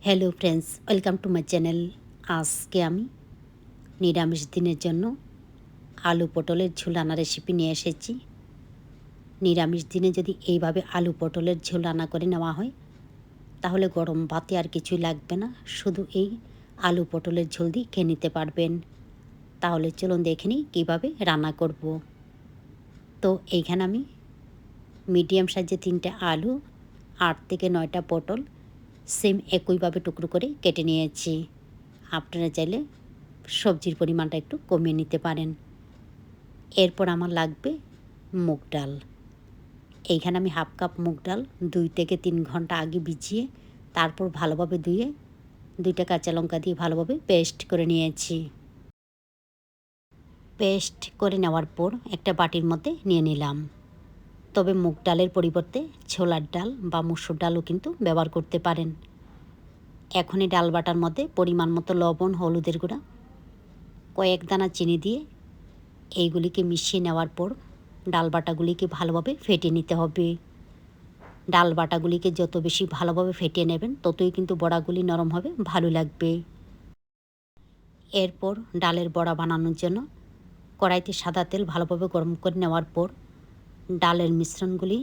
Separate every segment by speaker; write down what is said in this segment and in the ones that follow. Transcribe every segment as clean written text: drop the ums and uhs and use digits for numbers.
Speaker 1: Hello friends, welcome to my channel. আজকে আমি নিরামিষ দিনের জন্য আলু পটলের ঝোল রান্নার রেসিপি নিয়ে এসেছি। নিরামিষ দিনে যদি এইভাবে আলু পটলের ঝোল রান্না করে নেওয়া হয় তাহলে গরম ভাতে আর কিছুই লাগবে না, শুধু এই আলু পটলের ঝোল দিয়ে খেয়ে নিতে পারবেন। তাহলে চলুন দেখে নিই কীভাবে রান্না করব। তো এইখানে আমি মিডিয়াম সাইজের 3টে আলু, 8 থেকে 9টা পটল সেম একইভাবে টুকরো করে কেটে নিয়েছি। আপনারা চাইলে সবজির পরিমাণটা একটু কমিয়ে নিতে পারেন। এরপর আমার লাগবে মুগ ডাল। এইখানে আমি হাফ কাপ মুগ ডাল 2 থেকে 3 ঘন্টা আগে ভিজিয়ে তারপর ভালোভাবে ধুয়ে 2টা কাঁচা লঙ্কা দিয়ে ভালোভাবে পেস্ট করে নিয়েছি। পেস্ট করে নেওয়ার পর একটা বাটির মধ্যে নিয়ে নিলাম। তবে মুগ ডালের পরিবর্তে ছোলার ডাল বা মসুর ডালও কিন্তু ব্যবহার করতে পারেন। এখন এই ডাল বাটার মধ্যে পরিমাণ মতো লবণ, হলুদের গুঁড়া, কয়েক দানা চিনি দিয়ে এইগুলিকে মিশিয়ে নেওয়ার পর ডাল বাটাগুলিকে ভালোভাবে ফেটিয়ে নিতে হবে। ডাল বাটাগুলিকে যত বেশি ভালোভাবে ফেটিয়ে নেবেন ততই কিন্তু বড়াগুলি নরম হবে, ভালো লাগবে। এরপর ডালের বড়া বানানোর জন্য কড়াইতে সাদা তেল ভালোভাবে গরম করে নেওয়ার পর ডালের মিশ্রণগুলি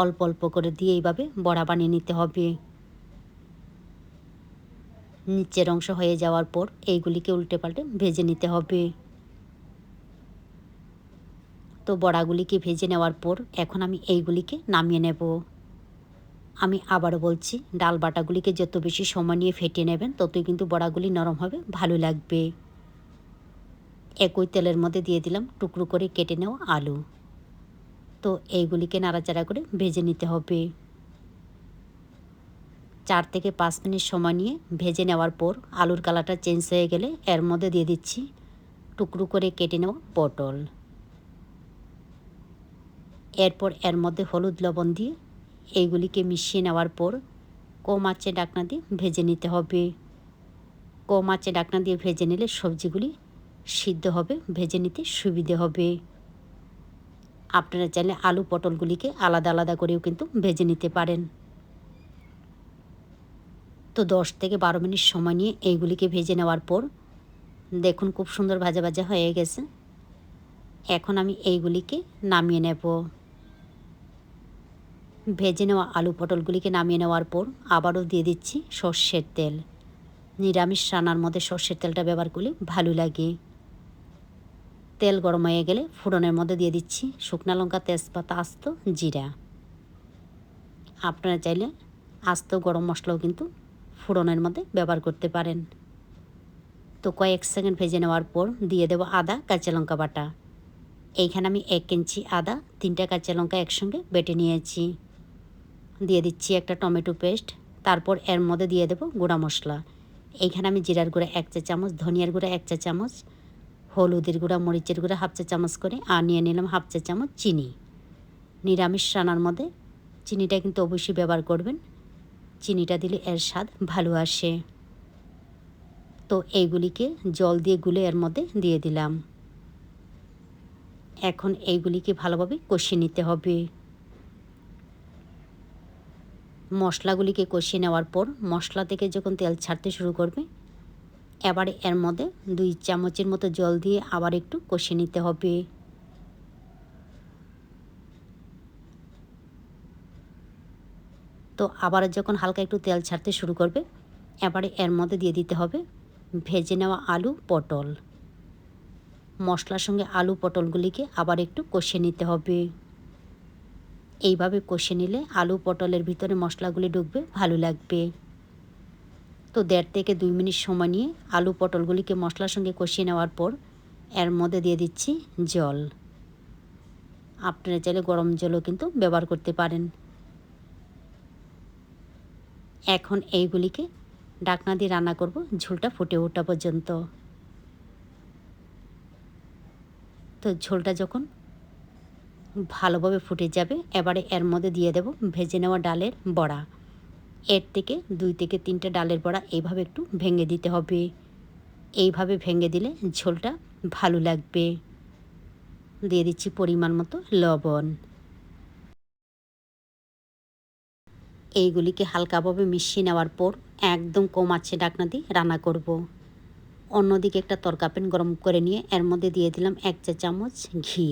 Speaker 1: অল্প অল্প করে দিয়ে এইভাবে বড়া বানিয়ে নিতে হবে। নিচের অংশ হয়ে যাওয়ার পর এইগুলিকে উল্টে পাল্টে ভেজে নিতে হবে। তো বড়াগুলিকে ভেজে নেওয়ার পর এখন আমি এইগুলিকে নামিয়ে নেব। আমি আবারও বলছি, ডাল বাটাগুলিকে যত বেশি সময় নিয়ে ফেটিয়ে নেবেন ততই কিন্তু বড়াগুলি নরম হবে, ভালো লাগবে। একই তেলের মধ্যে দিয়ে দিলাম টুকরো করে কেটে নেওয়া আলু। তো এইগুলিকে নাড়াচাড়া করে ভেজে নিতে হবে। 4 থেকে 5 মিনিট সময় নিয়ে ভেজে নেওয়ার পর আলুর কালারটা চেঞ্জ হয়ে গেলে এর মধ্যে দিয়ে দিচ্ছি টুকরো করে কেটে নেওয়া পটল। এরপর এর মধ্যে হলুদ লবণ দিয়ে এইগুলিকে মিশিয়ে নেওয়ার পর কম আঁচে ঢাকনা দিয়ে ভেজে নিতে হবে। কম আঁচে ঢাকনা দিয়ে ভেজে নিলে সবজিগুলি সিদ্ধ হবে, ভেজে নিতে সুবিধে হবে। আপনারা চাইলে আলু পটলগুলিকে আলাদা আলাদা করেও কিন্তু ভেজে নিতে পারেন। তো 10 থেকে 12 মিনিট সময় নিয়ে এইগুলিকে ভেজে নেওয়ার পর দেখুন খুব সুন্দর ভাজা ভাজা হয়ে গেছে। এখন আমি এইগুলিকে নামিয়ে নেব। ভেজে নেওয়া আলু পটলগুলিকে নামিয়ে নেওয়ার পর আবারও দিয়ে দিচ্ছি সর্ষের তেল। নিরামিষ রান্নার মধ্যে সর্ষের তেলটা ব্যবহার করলে ভালো লাগে। তেল গরম হয়ে গেলে ফোড়নের মধ্যে দিয়ে দিচ্ছি শুকনো লঙ্কা, তেজপাতা, আস্ত জিরা। আপনারা চাইলে আস্ত গরম মশলাও কিন্তু ফোড়নের মধ্যে ব্যবহার করতে পারেন। তো কয়েক সেকেন্ড ভেজে নেওয়ার পর দিয়ে দেব আদা, কাঁচা লঙ্কা বাটা। এইখানে আমি 1 ইঞ্চি আদা, 3টা কাঁচা লঙ্কা একসঙ্গে বেটে নিয়েছি। দিয়ে দিচ্ছি একটা টমেটো পেস্ট। তারপর এর মধ্যে দিয়ে দেব গুঁড়া মশলা। এইখানে আমি জিরার গুঁড়া 1 চা চামচ, ধনিয়ার গুঁড়া 1 চা চামচ, হলুদের গুঁড়া, মরিচের গুঁড়া হাফ চা চামচ করে, আর নিয়ে নিলাম হাফ চা চামচ চিনি। নিরামিষ রান্নার মধ্যে চিনিটা কিন্তু অবশ্যই ব্যবহার করবেন। চিনিটা দিলে এর স্বাদ ভালো আসে। তো এইগুলিকে জল দিয়ে গুলে এর মধ্যে দিয়ে দিলাম। এখন এইগুলিকে ভালোভাবে কষিয়ে নিতে হবে। মশলাগুলিকে কষিয়ে নেওয়ার পর মশলা থেকে যখন তেল ছাড়তে শুরু করবে এবারে এর মধ্যে 2 চামচের মতো জল দিয়ে আবার একটু কষিয়ে নিতে হবে। তো আবার যখন হালকা একটু তেল ছাড়তে শুরু করবে এবারে এর মধ্যে দিয়ে দিতে হবে ভেজে নেওয়া আলু পটল। মশলার সঙ্গে আলু পটলগুলিকে আবার একটু কষিয়ে নিতে হবে। এইভাবে কষিয়ে নিলে আলু পটলের ভিতরে মশলাগুলি ঢুকবে, ভালো লাগবে। তো 1.5 থেকে 2 মিনিট সময় নিয়ে আলু পটলগুলিকে মশলার সঙ্গে কষিয়ে নেওয়ার পর এর মধ্যে দিয়ে দিচ্ছি জল। আপনারা চাইলে গরম জলও কিন্তু ব্যবহার করতে পারেন। এখন এইগুলিকে ঢাকনা দিয়ে রান্না করব ঝোলটা ফুটে ওঠা পর্যন্ত। তো ঝোলটা যখন ভালোভাবে ফুটে যাবে এবারে এর মধ্যে দিয়ে দেব ভেজে নেওয়া ডালের বড়া। এর থেকে 2 থেকে 3টে ডালের বড়া এইভাবে একটু ভেঙে দিতে হবে। এইভাবে ভেঙে দিলে ঝোলটা ভালো লাগবে। দিয়ে দিচ্ছি পরিমাণ মতো লবণ। এইগুলিকে হালকাভাবে মিশিয়ে নেওয়ার পর একদম কম আঁচে ঢাকনা দিয়ে রান্না করব। অন্যদিকে একটা তরকা প্যান গরম করে নিয়ে এর মধ্যে দিয়ে দিলাম 1 চা চামচ ঘি।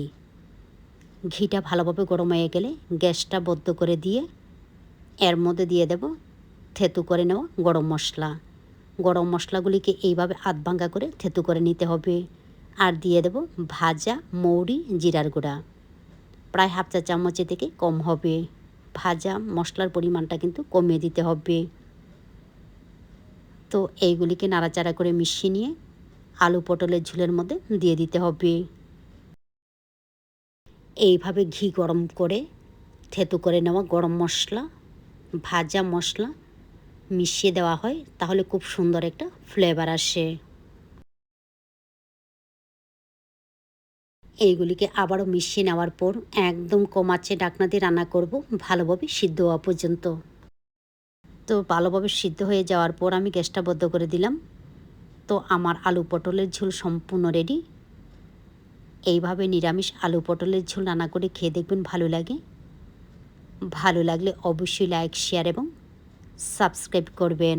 Speaker 1: ঘিটা ভালোভাবে গরম হয়ে গেলে গ্যাসটা বন্ধ করে দিয়ে এর মধ্যে দিয়ে দেব থেতু করে নেওয়া গরম মশলা। গরম মশলাগুলিকে এইভাবে আধ ভাঙ্গা করে থেতু করে নিতে হবে। আর দিয়ে দেব ভাজা মৌরি জিরার গুঁড়া, প্রায় হাফ চা চামচের থেকে কম হবে। ভাজা মশলার পরিমাণটা কিন্তু কমিয়ে দিতে হবে। তো এইগুলিকে নাড়াচাড়া করে মিশিয়ে নিয়ে আলু পটলের ঝোলের মধ্যে দিয়ে দিতে হবে। এইভাবে ঘি গরম করে থেতু করে নেওয়া গরম মশলা, ভাজা মশলা মিশিয়ে দেওয়া হয়, তাহলে খুব সুন্দর একটা ফ্লেভার আসে। এইগুলিকে আবারও মিশিয়ে নেওয়ার পর একদম কম আঁচে ঢাকনা দিয়ে রান্না করব ভালোভাবে সিদ্ধ হওয়া পর্যন্ত। তো ভালোভাবে সিদ্ধ হয়ে যাওয়ার পর আমি গ্যাসটা বন্ধ করে দিলাম। তো আমার আলু পটলের ঝোল সম্পূর্ণ রেডি। এইভাবে নিরামিষ আলু পটলের ঝোল রান্না করে খেয়ে দেখবেন ভালো লাগে। ভালো লাগলে অবশ্যই লাইক, শেয়ার এবং সাবস্ক্রাইব করবেন।